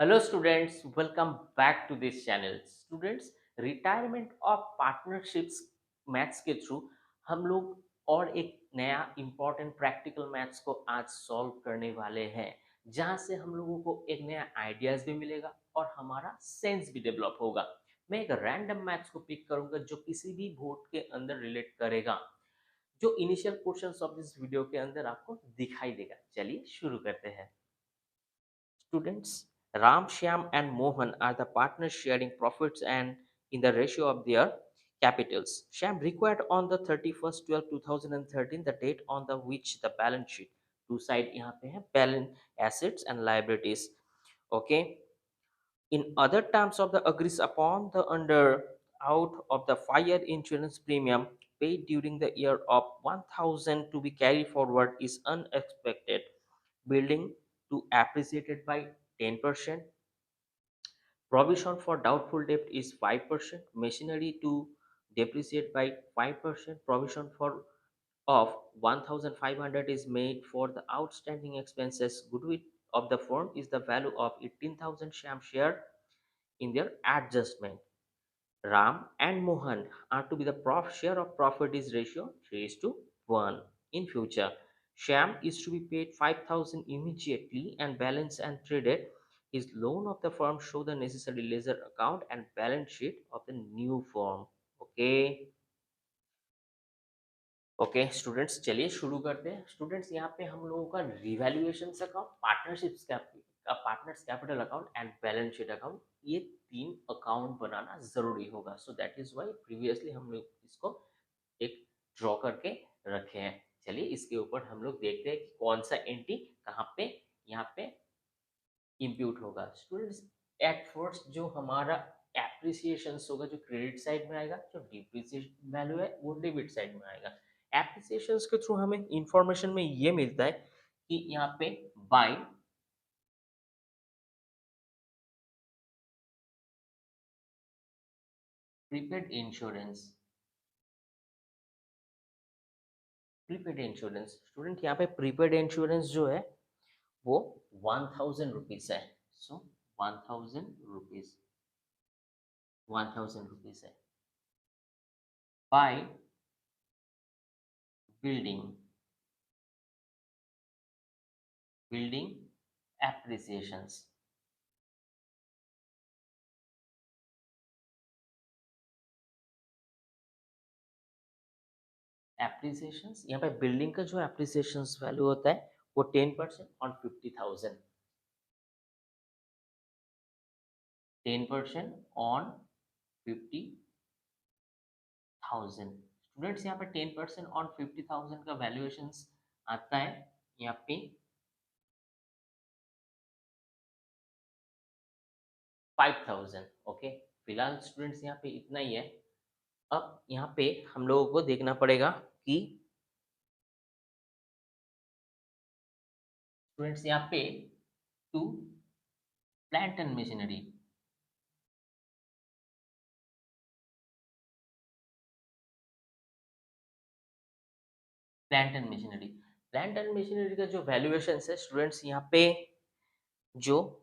Hello students, welcome back to this channel. Students, retirement of partnerships maths के through हम लोग और एक नया इम्पॉर्टेंट प्रैक्टिकल मैथ्स को आज सॉल्व करने वाले हैं, जहां से हम लोगों को एक नया आइडियाज भी मिलेगा और हमारा सेंस भी डेवलप होगा। मैं एक रैंडम मैथ्स को पिक करूंगा जो किसी भी बोर्ड के अंदर रिलेट करेगा, जो initial questions of this video के अंदर आपको दिखाई देगा। चलिए शुरू करते हैं। Students, Ram, Shyam, and Mohan are the partners sharing profits and in the ratio of their capitals. Shyam required on the 31st 12 2013 the date on the which the balance sheet two side यहाँ पे है balance assets and liabilities. Okay. In other terms of the agrees upon the under out of the 5-year insurance premium paid during the year of 1000 to be carried forward is unexpected. Building to appreciated by 10%. Provision for doubtful debt is 5%. Machinery to depreciate by 5%. Provision for of 1500 is made for the outstanding expenses. Goodwill of the firm is the value of 18,000 sham share in their adjustment. Ram and Mohan are to be the share of profit is ratio 3 is to 1. In future, Sham is to be paid 5,000 immediately and balance and traded. His loan of the firm show the necessary ledger account and balance sheet of the new firm. Okay. Okay students, चलिए शुरू करते हैं। Students, यहाँ पे हम लोगों का revaluation account, partnerships का partners capital account and balance sheet account, ये तीन अकाउंट बनाना जरूरी होगा। So that is why previously हम लोग इसको एक ड्रॉ करके रखे हैं। चलिए इसके ऊपर हम लोग देखते हैं कि कौन सा एंट्री कहाँ पे यहाँ पे इम्प्यूट होगा। स्टूडेंट्स, एट फर्स्ट जो हमारा एप्रिसिएशन होगा जो क्रेडिट साइड में आएगा, जो डिप्रिसिएशन वैल्यू है वो डेबिट साइड में आएगा। एप्रिसिएशन के थ्रू हमें इंफॉर्मेशन में ये मिलता है कि यहाँ पे by prepaid insurance, prepaid insurance student यहाँ पे प्रीपेड इंश्योरेंस जो है वो 1000 रुपीज है। सो 1000 रुपीज, 1000 रुपीज है। बाय बिल्डिंग, बिल्डिंग एप्रिसिएशंस, एप्रिसिएशंस यहाँ पे बिल्डिंग का जो एप्रिसिएशंस वैल्यू होता है वो 10% ऑन 50,000, 10% ऑन 50,000। स्टूडेंट्स, यहाँ पे 10% ऑन 50,000 का वैल्यूएशंस आता है यहाँ पे 5,000। ओके, फिलहाल स्टूडेंट्स यहाँ पे इतना ही है। अब यहाँ पे हम लोगों को देखना पड़ेगा कि स्टूडेंट्स यहाँ पे to plant and machinery, plant and machinery, plant and machinery का जो वैल्यूएशन है स्टूडेंट्स यहाँ पे जो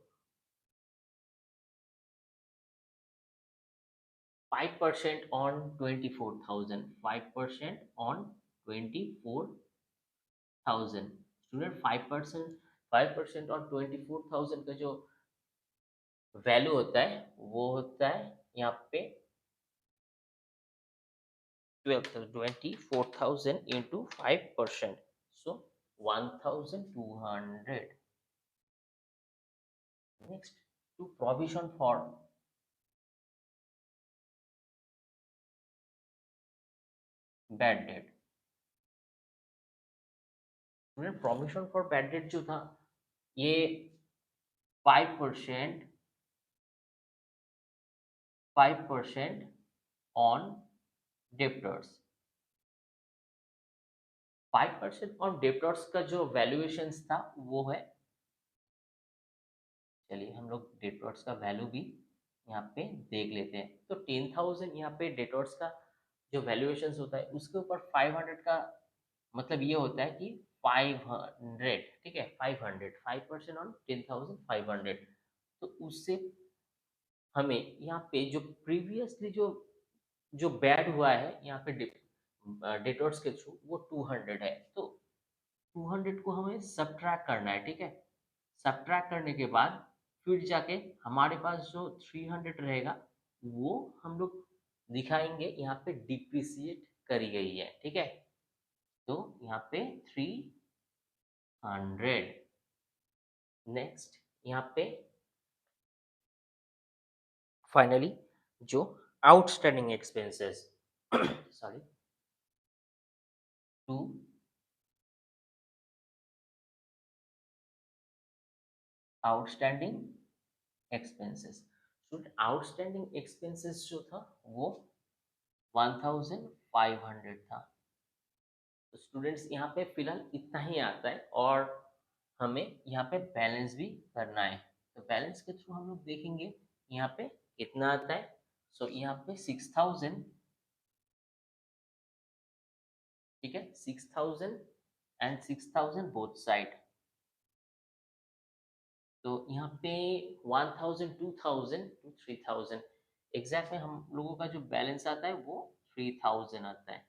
5% on 24,000, 5% on 24,000। स्टूडेंट 5% ऑन 24,000 का जो वैल्यू होता है वो होता है यहाँ पे 24,000 into 5%, so 1,200। Next, to provision for bad debt. Student, provision for bad debt जो था ये 5%, 5% ऑन डेप्टर्स, 5% ऑन डेप्टर्स का जो वैल्यूएशन था वो है, चलिए हम लोग डेटर्स का वैल्यू भी यहाँ पे देख लेते हैं। तो 10,000 यहाँ पे डेटर्स का जो वैल्यूएशन होता है उसके ऊपर 500 का मतलब ये होता है कि 500, ठीक है, 500, 5% ऑन 10,500। तो उससे हमें यहाँ पे जो प्रीवियसली जो जो बैड हुआ है यहाँ पे डेटोर्स के थ्रू वो 200 है, तो 200 को हमें सब्ट्रैक्ट करना है, ठीक है। सब्ट्रैक्ट करने के बाद फिर जाके हमारे पास जो 300 रहेगा वो हम लोग दिखाएंगे यहाँ पे डिप्रिसिएट करी गई है, ठीक है। तो यहाँ पे 300। नेक्स्ट यहाँ पे फाइनली जो outstanding expenses sorry, to outstanding expenses. Outstanding expenses जो था वो 1500 था। तो स्टूडेंट्स यहाँ पे फिलहाल इतना ही आता है और हमें यहाँ पे बैलेंस भी करना है। तो बैलेंस के थ्रू हम लोग देखेंगे यहाँ पे कितना आता है। सो यहाँ पे 6000, ठीक है, 6000 एंड 6000 बोथ साइड। तो यहाँ पे 1000, 2000 टू 3000 एग्जैक्ट में हम लोगों का जो बैलेंस आता है वो 3000 आता है।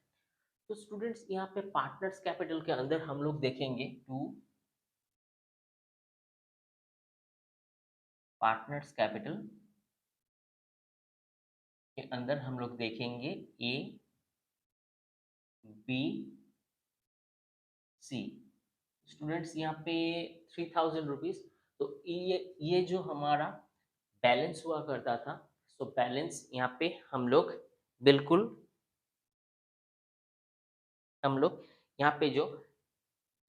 तो स्टूडेंट्स यहाँ पे पार्टनर्स कैपिटल के अंदर हम लोग देखेंगे टू पार्टनर्स कैपिटल के अंदर हम लोग देखेंगे ए बी सी। स्टूडेंट्स यहाँ पे 3000 रुपीज। तो ये जो हमारा बैलेंस हुआ करता था, सो बैलेंस यहाँ पे बिल्कुल हम लोग यहाँ पे जो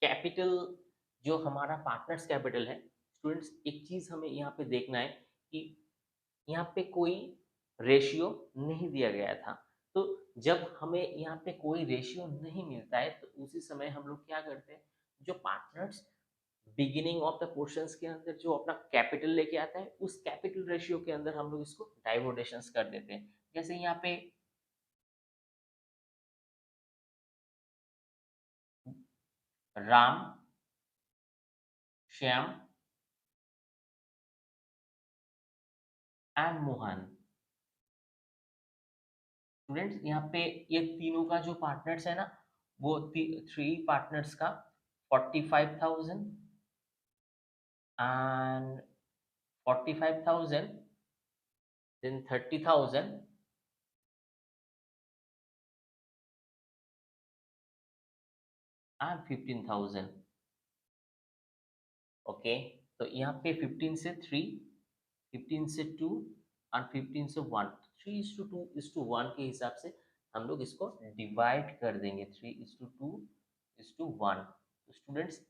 कैपिटल, जो हमारा पार्टनर्स कैपिटल है, स्टूडेंट्स एक चीज हमें यहाँ पे देखना है कि यहाँ पे कोई रेशियो नहीं दिया गया था। तो जब हमें यहाँ पे कोई रेशियो नहीं मिलता है तो उसी समय हम लोग क्या करते हैं, जो partners beginning of the portions के अंदर जो अपना कैपिटल लेके आता है उस कैपिटल रेशियो के अंदर हम लोग इसको डाइवोडेशंस कर देते हैं। जैसे यहाँ पे राम, श्याम एंड मोहन। स्टूडेंट्स यहाँ पे ये तीनों का जो पार्टनर्स है ना, वो थ्री पार्टनर्स का 45,000 एंड 45,000, देन 30,000 एंड 15,000। ओके, तो यहाँ पे 15 से 3, 15 से 2 और 15 से 1, 3:2:1 के हिसाब से हम लोग इसको डिवाइड कर देंगे, 3:2:1। तो स्टूडेंट्स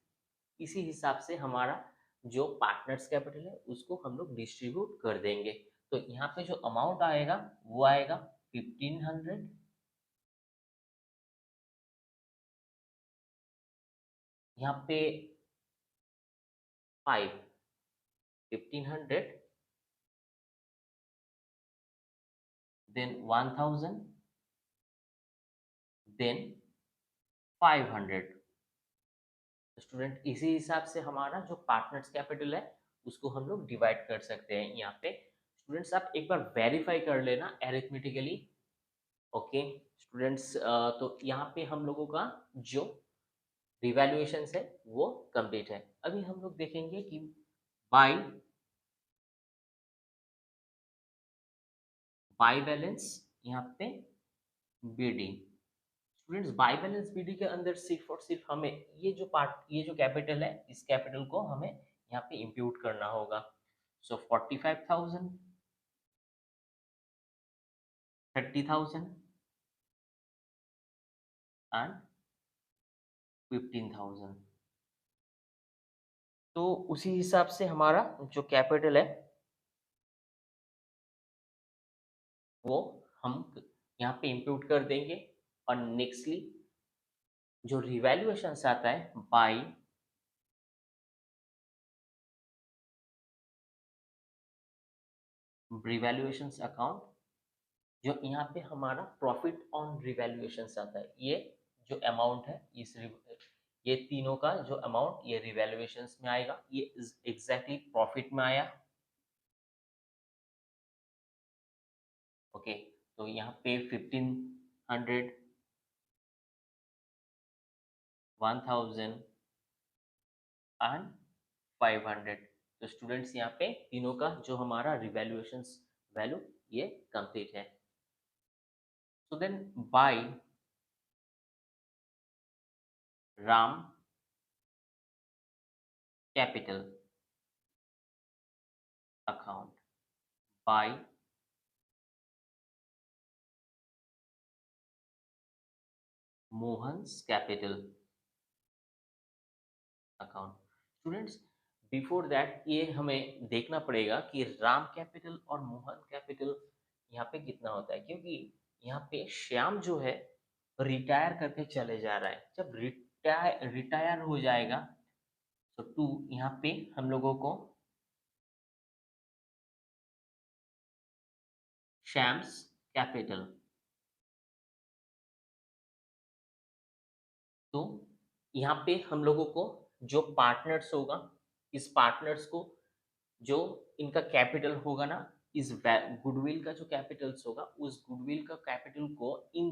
इसी हिसाब से हमारा जो पार्टनर्स कैपिटल है उसको हम लोग डिस्ट्रीब्यूट कर देंगे। तो यहाँ पे जो अमाउंट आएगा वो आएगा 1500, यहाँ पे 5, 1500, देन 1000, देन 500। स्टूडेंट इसी हिसाब से हमारा जो पार्टनर्स कैपिटल है उसको हम लोग डिवाइड कर सकते हैं यहाँ पे। स्टूडेंट्स आप एक बार वेरीफाई कर लेना एरिथमेटिकली। ओके स्टूडेंट्स, तो यहाँ पे हम लोगों का जो रिवैल्यूएशन है वो कंप्लीट है। अभी हम लोग देखेंगे कि बाय बाय बैलेंस यहाँ पे B D. Students by balance B D के अंदर सिर्फ और सिर्फ हमें ये जो कैपिटल है इस कैपिटल को हमें यहाँ पे इंप्यूट करना होगा। सो 45,000, 30,000 एंड 15,000। तो उसी हिसाब से हमारा जो कैपिटल है वो हम यहाँ पे इंप्यूट कर देंगे। और नेक्स्टली जो रिवैल्यूएशन आता है बाय रिवैल्यूएशन अकाउंट, जो यहाँ पे हमारा प्रॉफिट ऑन रिवैल्यूएशन आता है, ये जो अमाउंट है ये तीनों का जो अमाउंट ये रिवैल्यूएशन में आएगा, ये एग्जैक्टली प्रॉफिट में आया। तो यहाँ पे 1500, 1000 एंड 500। तो स्टूडेंट्स यहाँ पे तीनों का जो हमारा रिवैल्यूएशन वैल्यू ये कंप्लीट है। So then by Ram capital account, by Mohan's capital account. Students before that ये हमें देखना पड़ेगा कि राम कैपिटल और मोहन कैपिटल यहाँ पे कितना होता है, क्योंकि यहाँ पे श्याम जो है रिटायर करके चले जा रहा है। जब रिटायर हो जाएगा तो टू यहाँ पे हम लोगों को श्याम्स कैपिटल, तो यहाँ पे हम लोगों को जो पार्टनर्स होगा, इस पार्टनर्स को जो इनका कैपिटल होगा ना, इस गुडविल का जो कैपिटल्स होगा, उस गुडविल का कैपिटल को इन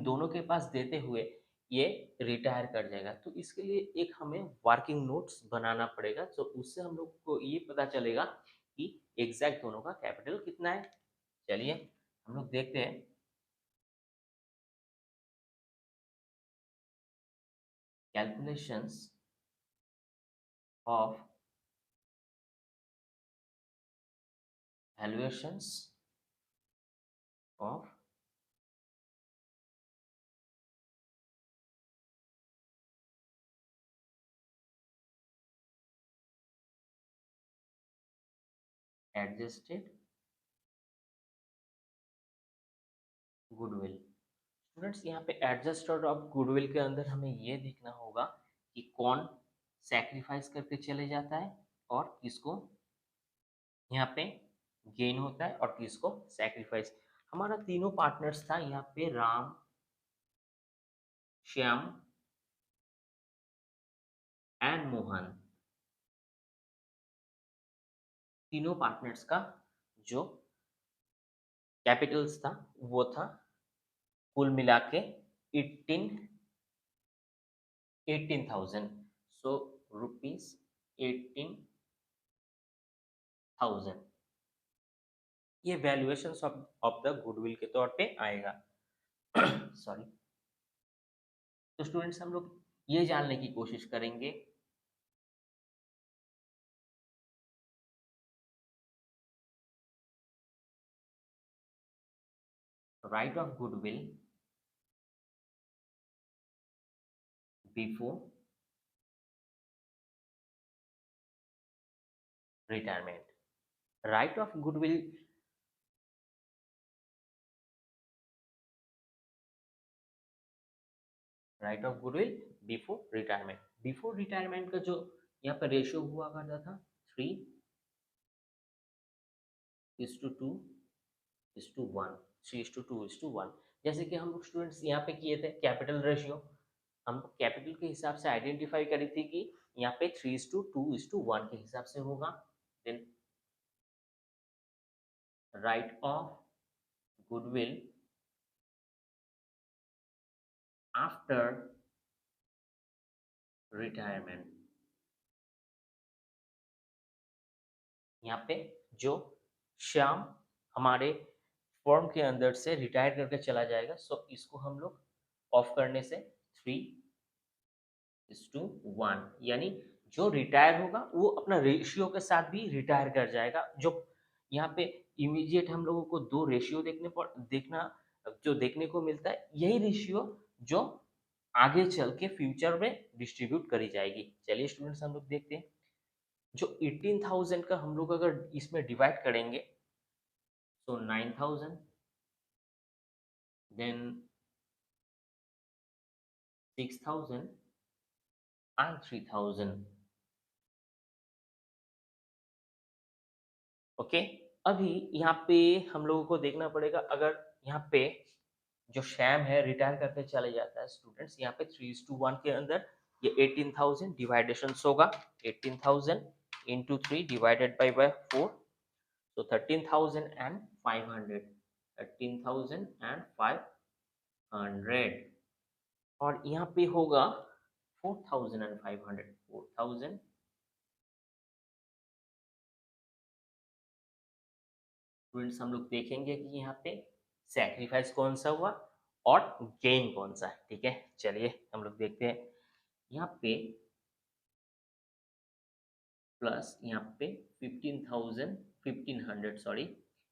दोनों के पास देते हुए ये रिटायर कर जाएगा। तो इसके लिए एक हमें वर्किंग नोट्स बनाना पड़ेगा, तो उससे हम लोग को ये पता चलेगा कि एग्जैक्ट दोनों का कैपिटल कितना है। चलिए हम लोग देखते हैं। Calculations of valuations of adjusted goodwill. Students यहाँ पे एडजस्टेड ऑफ गुडविल के अंदर हमें ये देखना होगा कि कौन सैक्रिफाइस करके चले जाता है और किसको यहाँ पे गेन होता है और किसको सैक्रिफाइस। हमारा तीनों पार्टनर्स था यहाँ पे राम, श्याम एंड मोहन। तीनों पार्टनर्स का जो कैपिटल्स था वो था कुल मिला के 18,000। सो रुपीज 18,000 ये वैल्यूएशन ऑफ द गुडविल के तौर पे आएगा। सॉरी। तो स्टूडेंट्स हम लोग ये जानने की कोशिश करेंगे right off goodwill before retirement. Right off goodwill right off goodwill before retirement. Before retirement का जो यहाँ पर रेशियो हुआ करता था 3:2:1, 3:2:1। जैसे कि हम लोग स्टूडेंट्स यहाँ पे किए थे कैपिटल रेशियो, हम कैपिटल के हिसाब से आइडेंटिफाई करी थी कि यहाँ पे 3:2:1 के हिसाब से होगा। Then write off goodwill after retirement. यहाँ पे जो श्याम हमारे फॉर्म के अंदर से रिटायर करके चला जाएगा, सो इसको हम लोग ऑफ करने से 3:1, यानी जो रिटायर होगा वो अपना रेशियो के साथ भी रिटायर कर जाएगा। जो यहाँ पे इमीडिएट हम लोगों को दो रेशियो देखने को मिलता है, यही रेशियो जो आगे चल के फ्यूचर में डिस्ट्रीब्यूट करी जाएगी। चलिए स्टूडेंट्स हम लोग देखते हैं। जो 18,000 का हम लोग अगर इसमें डिवाइड करेंगे तो 9,000, देन 6,000 एंड 3,000। ओके। अभी यहाँ पे हम लोगों को देखना पड़ेगा, अगर यहाँ पे जो श्याम है रिटायर करके चले जाता है स्टूडेंट्स, यहाँ पे 3:1 के अंदर ये 18,000 डिवाइडेशन होगा, 18,000 इंटू 3 डिवाइडेड बाई 4। तो 13,500, 13,500, और यहाँ पे होगा 4,500, 4,000। स्टूडेंट्स हम लोग देखेंगे कि यहाँ पे सैक्रिफाइस कौन सा हुआ और गेन कौन सा है। ठीक है, चलिए हम लोग देखते हैं। यहाँ पे प्लस यहाँ पे 15,000, 1,500, सॉरी,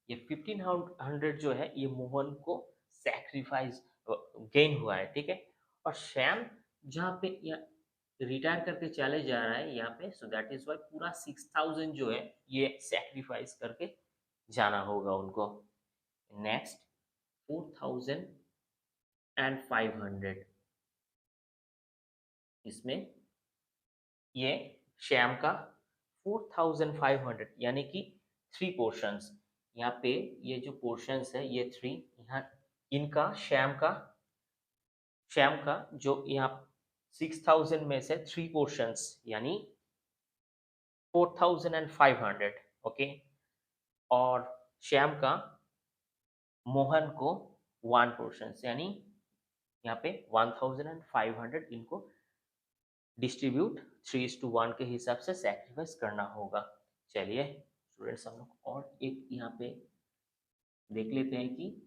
ये 1,500 जो है ये मोहन को सैक्रिफाइस गेन हुआ है। ठीक है, और श्याम जहाँ पे रिटायर करके चले जा रहा है यहाँ पे, सो दैट इज वाई पूरा 6,000 जो है ये सैक्रिफाइस करके जाना होगा उनको। नेक्स्ट 4,500, इसमें ये श्याम का 4,500 यानी कि 3 पोर्शंस। यहाँ पे ये जो पोर्शंस है ये 3, यहाँ इनका श्याम का जो यहाँ 6,000 में से 3 पोर्शंस यानी 4,500। ओके, और श्याम का मोहन को 1 पोर्शंस यानी यहाँ पे 1,500 इनको डिस्ट्रीब्यूट 3:1 के हिसाब से सैक्रिफाइस करना होगा। चलिए स्टूडेंट्स हम लोग और एक यहाँ पे देख लेते हैं कि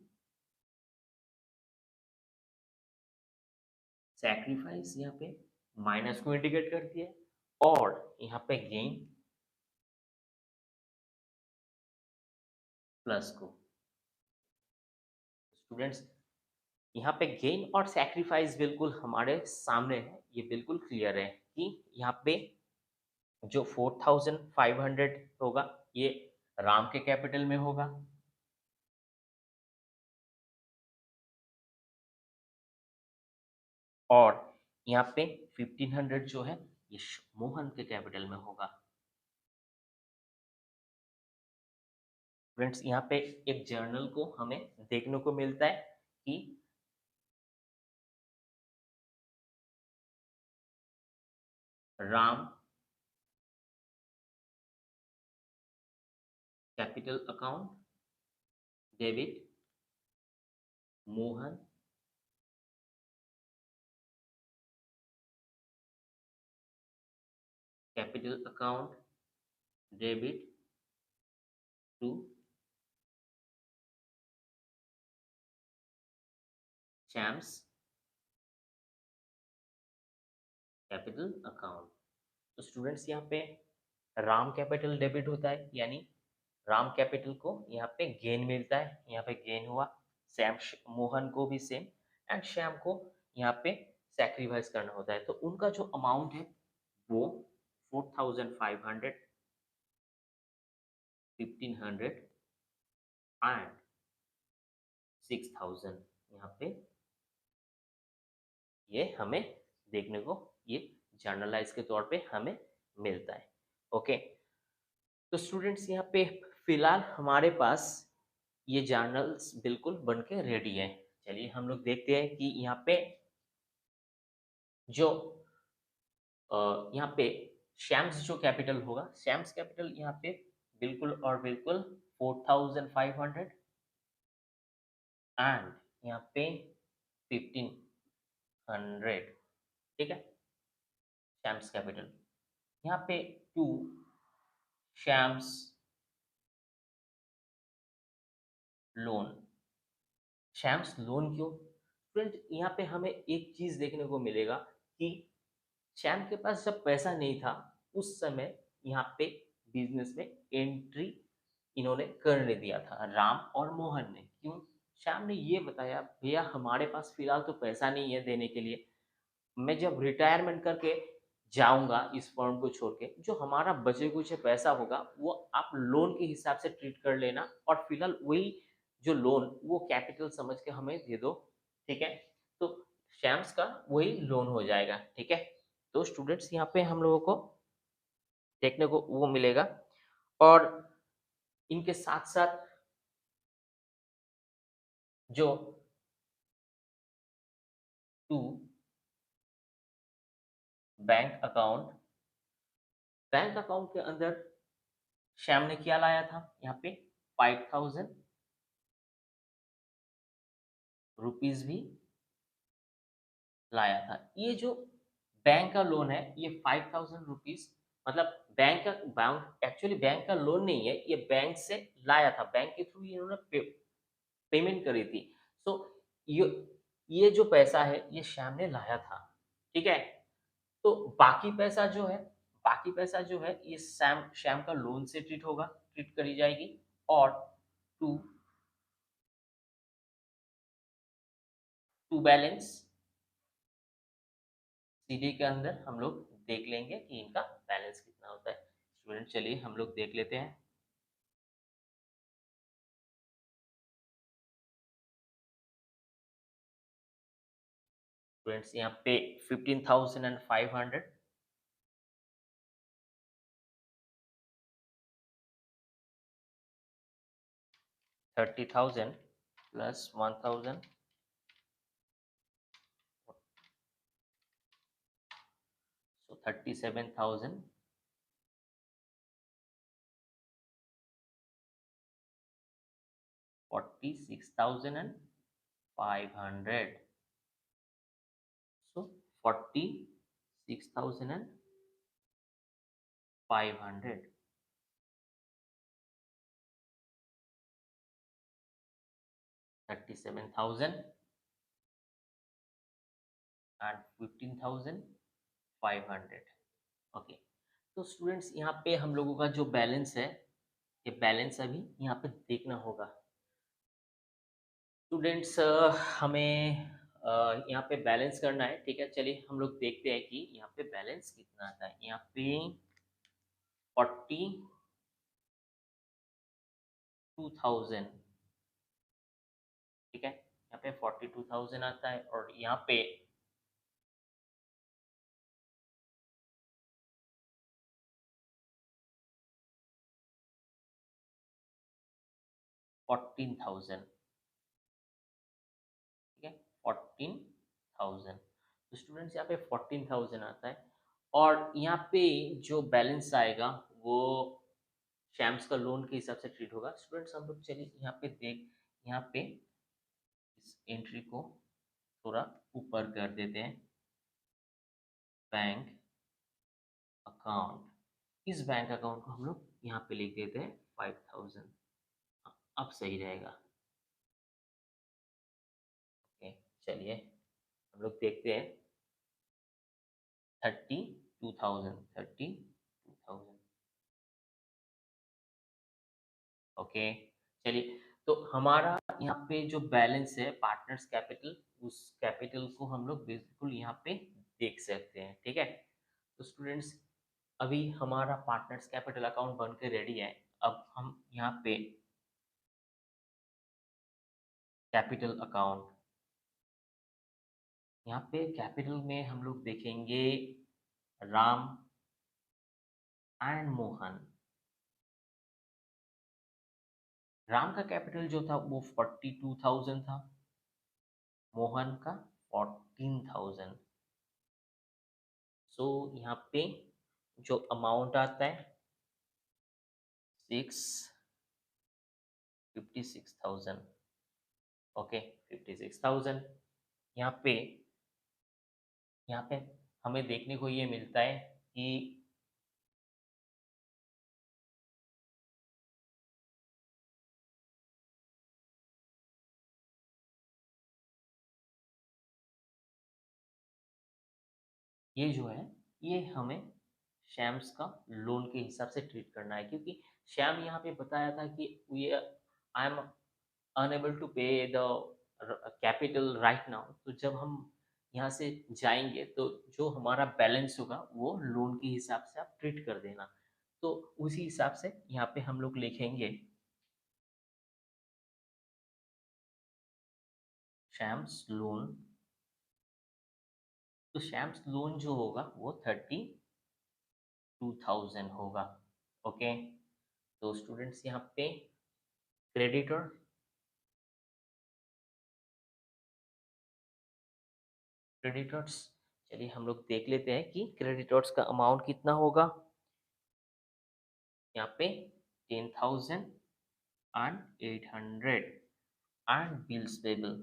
सैक्रिफाइस यहाँ पे माइनस को इंडिकेट करती है और यहाँ पे गेन प्लस को। स्टूडेंट्स यहाँ पे गेन और सैक्रिफाइस बिल्कुल हमारे सामने है, ये बिल्कुल क्लियर है कि यहाँ पे जो 4,500 होगा ये राम के कैपिटल में होगा, और यहाँ पे 1,500 जो है ये मोहन के कैपिटल में होगा। फ्रेंड्स यहाँ पे एक जर्नल को हमें देखने को मिलता है कि Ram capital account debit, Mohan capital account debit to चैम्स कैपिटल अकाउंट। तो स्टूडेंट्स यहाँ पे राम कैपिटल डेबिट होता है यानी राम कैपिटल को यहाँ पे गेन मिलता है, यहाँ पे गेन हुआ। सैम मोहन को भी सेम, एंड श्याम को यहाँ पे सैक्रिफाइस करना होता है। तो उनका जो अमाउंट है वो 4,500, 1,500 एंड 6,000 यहाँ पे ये हमें देखने को ये जर्नलाइज के तौर पे हमें मिलता है। ओके, तो स्टूडेंट्स यहाँ पे फिलहाल हमारे पास ये जर्नल्स बिल्कुल बन के रेडी है। चलिए हम लोग देखते हैं कि यहाँ पे जो यहाँ पे शैम्स जो कैपिटल होगा, शैम्स कैपिटल यहाँ पे बिल्कुल और बिल्कुल 4,500 एंड यहाँ पे 1,500। ठीक है, शैम्स कैपिटल यहाँ पे टू शैम्स लोन। शैम्स लोन क्यों? फ्रेंड यहाँ पे हमें एक चीज देखने को मिलेगा कि शैम के पास जब पैसा नहीं था उस समय यहाँ पे बिजनेस में एंट्री इन्होंने करने दिया था राम और मोहन ने। क्यों? श्याम ने ये बताया भैया हमारे पास फिलहाल तो पैसा नहीं है देने के लिए, मैं जब रिटायरमेंट करके जाऊंगा इस फर्म को छोड़ के, जो हमारा बचे कुछ पैसा होगा वो आप लोन के हिसाब से ट्रीट कर लेना, और फिलहाल वही जो लोन वो कैपिटल समझ के हमें दे दो। ठीक है, तो शैम्स का वही लोन हो जाएगा। ठीक है, तो स्टूडेंट्स यहाँ पे हम लोगों को देखने को वो मिलेगा, और इनके साथ साथ जो to bank account, bank account के अंदर श्याम ने क्या लाया था यहाँ पे 5,000 रुपीज भी लाया था। ये जो बैंक का लोन है, ये 5,000 रुपीज, मतलब बैंक एक्चुअली बैंक का लोन नहीं है, ये बैंक से लाया था, बैंक के थ्रू इन्होंने पेमेंट करी थी। सो ये ये जो पैसा है ये श्याम ने लाया था, ठीक है। तो बाकी पैसा जो है ये श्याम का लोन से ट्रीट करी जाएगी। और टू टू बैलेंस सीडी के अंदर हम लोग देख लेंगे कि इनका बैलेंस कितना होता है। स्टूडेंट चलिए हम लोग देख लेते हैं। स्टूडेंट्स यहाँ पे 15,500, 30,000 plus 1,000, so 37,000, 46,500, so 46,500, 37,000 and 15,500। Okay, तो स्टूडेंट्स यहाँ पे हम लोगों का जो बैलेंस है, ये बैलेंस अभी यहाँ पे देखना होगा। स्टूडेंट्स हमें यहाँ पे बैलेंस करना है, ठीक है। चलिए हम लोग देखते हैं कि यहाँ पे बैलेंस कितना आता है। यहाँ पे 42,000, ठीक है, यहाँ पे 42,000 आता है। और यहाँ पे 14,000, ठीक है, 14,000। तो स्टूडेंट्स यहाँ पे 14,000 आता है। और यहाँ पे जो बैलेंस आएगा वो शैम्स का लोन के हिसाब से ट्रीट होगा। स्टूडेंट्स हम लोग चलिए यहाँ पे इस एंट्री को थोड़ा ऊपर कर देते हैं। बैंक अकाउंट, इस बैंक अकाउंट को हम लोग यहाँ पे लिख देते हैं 5,000। अब सही रहेगा। ओके, चलिए हम लोग देखते हैं। 32,000। ओके, चलिए तो हमारा यहाँ पे जो बैलेंस है पार्टनर्स कैपिटल, उस कैपिटल को हम लोग बिल्कुल यहाँ पे देख सकते हैं, ठीक है। तो स्टूडेंट्स अभी हमारा पार्टनर्स कैपिटल अकाउंट बन के रेडी है। अब हम यहाँ पे कैपिटल अकाउंट, यहाँ पे कैपिटल में हम लोग देखेंगे राम एंड मोहन। राम का कैपिटल जो था वो 42,000 था, मोहन का 14,000। सो यहाँ पे जो अमाउंट आता है 56,000। ओके, 56,000। यहाँ पे यहाँ पे हमें देखने को ये मिलता है कि ये जो है ये हमें शैम्स का लोन के हिसाब से ट्रीट करना है, क्योंकि श्याम यहाँ पे बताया था कि we I am unable to pay the capital right now. तो जब हम यहाँ से जाएंगे तो जो हमारा बैलेंस होगा वो लोन के हिसाब से आप ट्रीट कर देना। तो उसी हिसाब से यहाँ पे हम लोग लिखेंगे शैम्स लोन। तो शैम्स लोन जो होगा वो 32,000 होगा। ओके, तो स्टूडेंट्स यहाँ पे क्रेडिटर, क्रेडिटर्स, चलिए हम लोग देख लेते हैं कि क्रेडिटर्स का अमाउंट कितना होगा। यहाँ पे 10,000 and 800 and bills payable.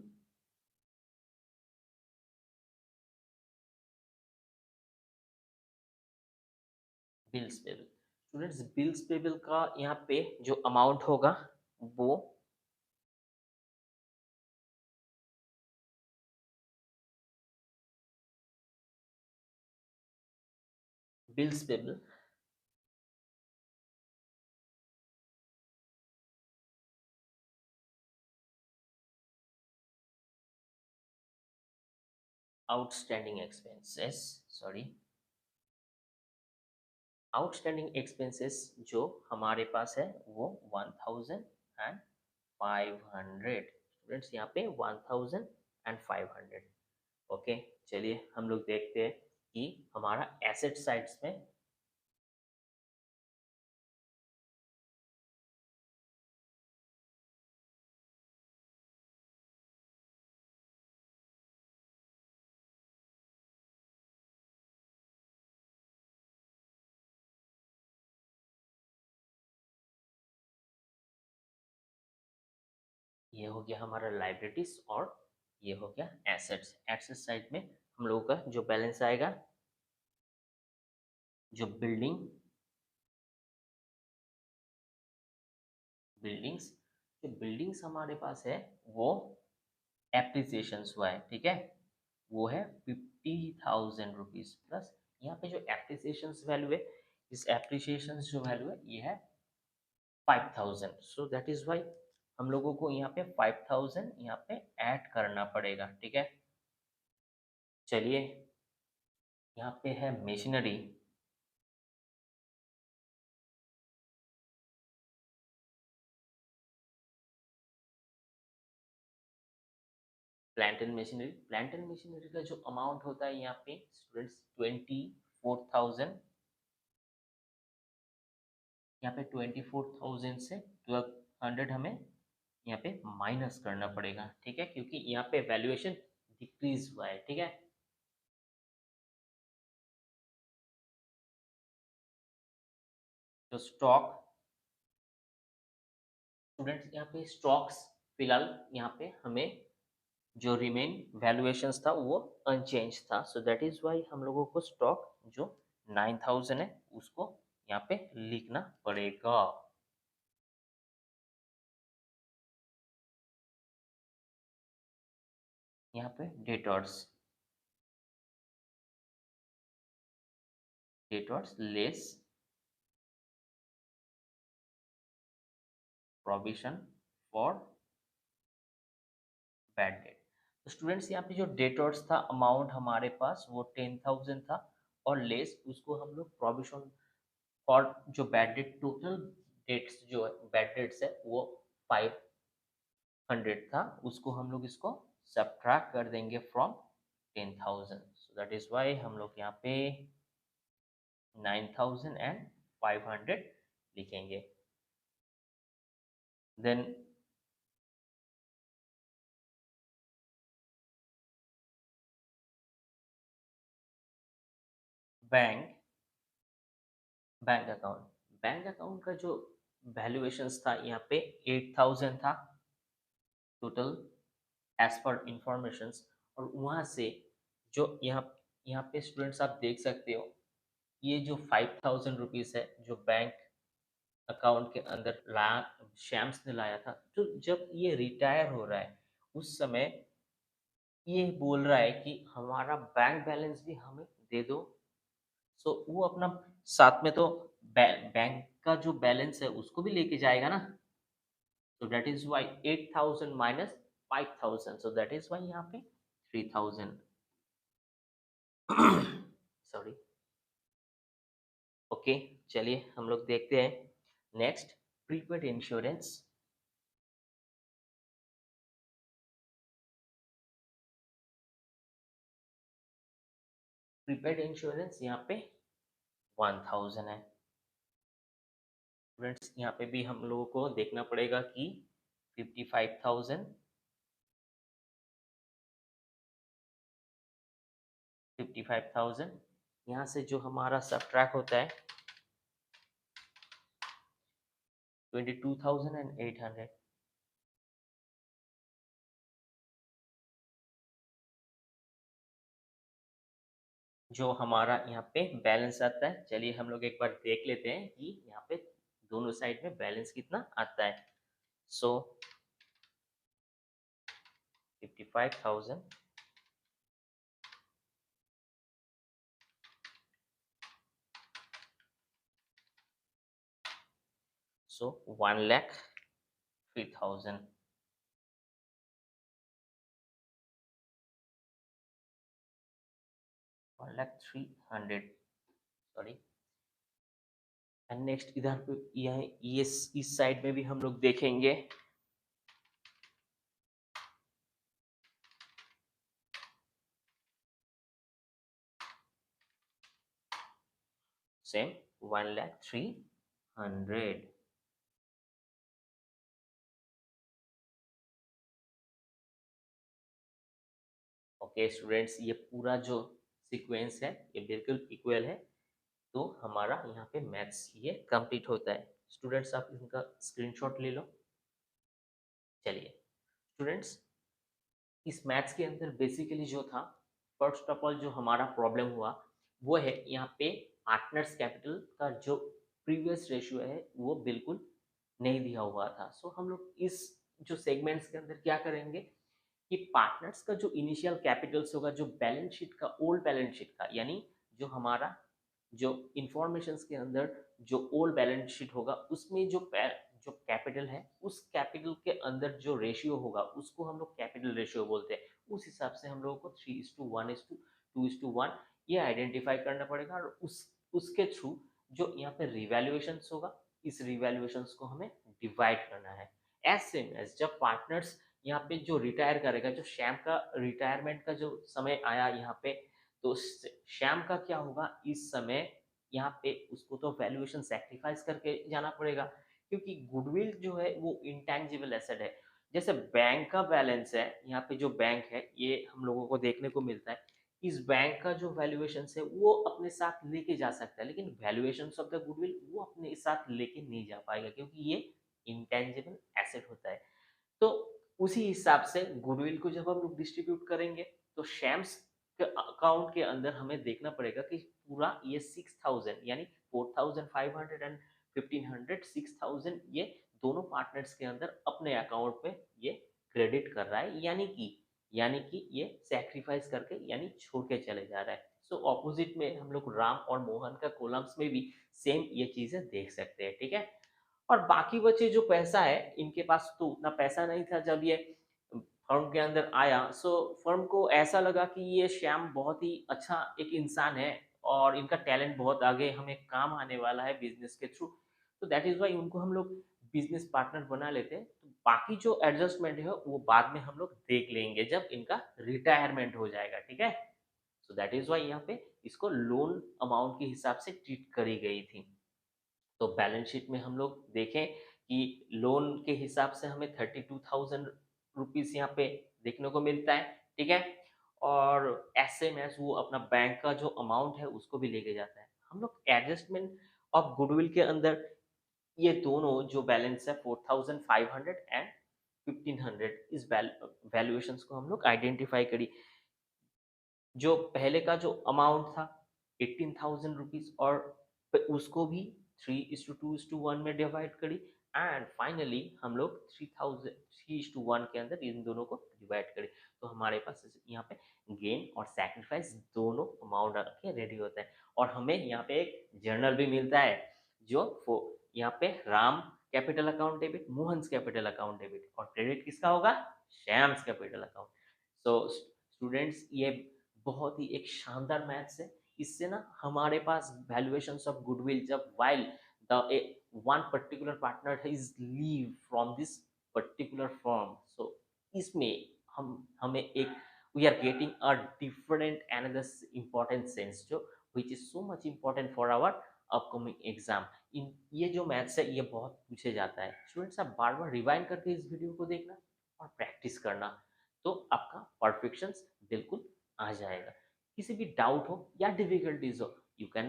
Bills payable students, bills payable का यहाँ पे जो अमाउंट होगा वो bills payable outstanding expenses, sorry, outstanding expenses जो हमारे पास है वो 1500 स्टूडेंट्स, यहाँ पे 1500। ओके, चलिए हम लोग देखते हैं कि हमारा एसेट साइड्स में ये हो गया हमारा लाइबिलिटीज और ये हो गया एसेट्स। एसेट साइड में हम लोगों का जो बैलेंस आएगा, जो बिल्डिंग्स जो बिल्डिंग्स हमारे पास है वो एप्रिसिएशन हुआ है, ठीक है, वो है 50,000 रुपीज प्लस यहाँ पे जो एप्रिसिएशन वैल्यू है, इस एप्रिसिएशन जो वैल्यू है ये है 5,000। सो दैट इज वाई हम लोगों को यहाँ पे 5,000 यहाँ पे ऐड करना पड़ेगा, ठीक है। चलिए, यहाँ पे है मशीनरी, प्लांट एंड मशीनरी का जो अमाउंट होता है यहाँ पे स्टूडेंट्स 24,000, यहाँ पे 24,000 से 1,200 हमें यहाँ पे माइनस करना पड़ेगा, ठीक है, क्योंकि यहाँ पे वैल्यूएशन डिक्रीज हुआ है, ठीक है। तो स्टॉक स्टूडेंट्स, यहाँ पे स्टॉक्स फिलहाल यहाँ पे हमें जो रिमेन वैल्यूएशंस था वो अनचेंज था, सो दैट इज वाई हम लोगों को स्टॉक जो 9,000 है उसको यहाँ पे लिखना पड़ेगा। यहाँ पे debtors less provision for bad date. तो स्टूडेंट्स, यहाँ पे जो डेटर्स था अमाउंट हमारे पास वो 10,000 था और लेस उसको हम लोग प्रोविजन और जो बैड डेट टोटल डेट्स जो बैड डेट्स है वो 500 था, उसको हम लोग इसको सब्ट्रैक्ट कर देंगे from 10,000। So that is why हम लोग यहाँ पे 9,500 लिखेंगे। देन बैंक बैंक अकाउंट का जो वैल्यूएशन था यहाँ पे 8,000 था टोटल एज पर इंफॉर्मेशन, और वहाँ से जो यहाँ यहाँ पे स्टूडेंट्स आप देख सकते हो, ये जो 5,000 रुपीज़ है जो बैंक अकाउंट के अंदर ला शैम्स ने लाया था, तो जब ये रिटायर हो रहा है उस समय ये बोल रहा है कि हमारा बैंक बैलेंस भी हमें दे दो। सो वो अपना साथ में तो बैंक का जो बैलेंस है उसको भी लेके जाएगा ना। So that is why 8,000 minus 5,000, so that is why यहाँ पे 3,000। सॉरी। ओके, चलिए हम लोग देखते हैं next, prepaid insurance. Prepaid insurance यहाँ पे 1,000 है। स्टूडेंट्स, यहाँ पे भी हम लोगों को देखना पड़ेगा कि 55,000 55,000 यहाँ से जो हमारा सब ट्रैक होता है 22,800। जो हमारा यहाँ पे बैलेंस आता है, चलिए हम लोग एक बार देख लेते हैं कि यहाँ पे दोनों साइड में बैलेंस कितना आता है। सो 55,000 सो 1,03,000 1,03,100 सॉरी। एंड नेक्स्ट इधर पे ये इस साइड में भी हम लोग देखेंगे। सेम 1,03,100। ओके स्टूडेंट्स, ये पूरा जो सीक्वेंस है ये बिल्कुल इक्वल है, तो हमारा यहाँ पे मैथ्स ये कंप्लीट होता है। स्टूडेंट्स आप इनका स्क्रीनशॉट ले लो। चलिए स्टूडेंट्स, इस मैथ्स के अंदर बेसिकली जो था, फर्स्ट ऑफ ऑल जो हमारा प्रॉब्लम हुआ वो है यहाँ पे पार्टनर्स कैपिटल का जो प्रीवियस रेशियो है वो बिल्कुल नहीं दिया हुआ था। सो हम लोग इस जो सेगमेंट्स के अंदर क्या करेंगे कि पार्टनर्स का जो इनिशियल कैपिटल्स होगा, जो बैलेंस शीट का, ओल्ड बैलेंस शीट का, यानी जो हमारा जो इंफॉर्मेशन के अंदर जो ओल्ड बैलेंस शीट होगा उसमें जो कैपिटल है, उस कैपिटल के अंदर जो रेशियो होगा उसको हम लोग कैपिटल रेशियो बोलते हैं। उस हिसाब से हम लोगों को 3:1:2:1 ये आइडेंटिफाई करना पड़ेगा, और उसके थ्रू जो यहाँ पे रिवैल्यूएशन होगा, इस रिवैल्यूएशन को हमें डिवाइड करना है। एज सेम एज जब पार्टनर्स यहाँ पे जो रिटायर करेगा, जो श्याम का रिटायरमेंट का जो समय आया यहाँ पे, तो श्याम का क्या होगा इस समय, यहाँ पे उसको तो वैल्यूएशन सेक्रीफाइस करके जाना पड़ेगा, क्योंकि गुडविल जो है वो इंटेंजिबल एसेट है। जैसे बैंक का बैलेंस है, यहाँ पे जो बैंक है ये हम लोगों को देखने को मिलता है, इस बैंक का जो वैल्यूएशन है वो अपने साथ लेके जा सकता है, लेकिन वैल्यूएशन ऑफ द गुडविल वो अपने साथ लेके नहीं जा पाएगा, क्योंकि ये इंटेंजिबल एसेट होता है। तो उसी हिसाब से गुडविल को जब हम लोग डिस्ट्रीब्यूट करेंगे, तो शैम्स के अकाउंट के अंदर हमें देखना पड़ेगा कि पूरा ये 6,000 यानी 4,500 एंड 1,500, 6,000 ये दोनों पार्टनर्स के अंदर अपने अकाउंट में ये क्रेडिट कर रहा है, यानी कि ये सैक्रिफाइस करके यानी छोड़ के चले जा रहा है। सो ऑपोजिट में हम लोग राम और मोहन का कॉलम्स में भी सेम ये चीजें देख सकते हैं, ठीक है। और बाकी बचे जो पैसा है, इनके पास तो उतना पैसा नहीं था जब ये फर्म के अंदर आया। सो फर्म को ऐसा लगा कि ये श्याम बहुत ही अच्छा एक इंसान है और इनका टैलेंट बहुत आगे हमें काम आने वाला है बिजनेस के थ्रू, तो दैट इज वाई उनको हम लोग बिजनेस पार्टनर बना लेते हैं। तो बाकी जो एडजस्टमेंट है वो बाद में हम लोग देख लेंगे जब इनका रिटायरमेंट हो जाएगा, ठीक है। सो दैट इज वाई यहाँ पे इसको लोन अमाउंट के हिसाब से ट्रीट करी गई थी। तो बैलेंस शीट में हम लोग देखें कि लोन के हिसाब से हमें 32,000 रुपीज यहाँ पे देखने को मिलता है, ठीक है। और एसएमएस वो अपना बैंक का जो अमाउंट है उसको भी लेके जाता है। हम लोग एडजस्टमेंट ऑफ गुडविल के अंदर ये दोनों जो बैलेंस है 4,500 एंड 1,500, इस वैल्यूएशंस को हम लोग आइडेंटिफाई करी। जो पहले का जो अमाउंट था 18,000 रुपीज, और उसको भी 3:2:1 में डिवाइड करी, एंड फाइनली हम लोग 3:1 के अंदर इन दोनों को डिवाइड करी। तो हमारे पास यहाँ पे गेन और सैक्रिफाइस दोनों अमाउंट के रेडी होता है, और हमें यहाँ पे एक जर्नल भी मिलता है जो यहाँ पे Ram capital account debit, Mohan's capital account debit, और क्रेडिट किसका होगा, Shyam's capital account. So students, ये बहुत ही एक शानदार मैथ्स है। इससे ना हमारे पास वैल्यूएशन ऑफ गुडविल जब while the one particular partner is leave from this particular form, so इसमें हमें एक we are getting a different another important sense, जो which is so much important for our upcoming exam. इन ये जो maths है ये बहुत पूछे जाता है। स्टूडेंट्स, आप बार बार रिवाइंड करके इस वीडियो को देखना और प्रैक्टिस करना, तो आपका परफेक्शन बिल्कुल आ जाएगा। किसी भी डाउट हो या डिफिकल्टीज हो, you can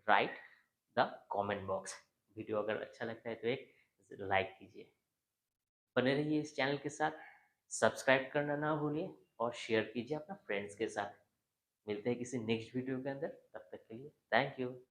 write the comment box. Video अगर अच्छा लगता है तो एक लाइक कीजिए। बने रहिए इस चैनल के साथ, सब्सक्राइब करना ना भूलिए और शेयर कीजिए अपना फ्रेंड्स के साथ। मिलते हैं किसी नेक्स्ट वीडियो के अंदर, तब तक के लिए थैंक यू।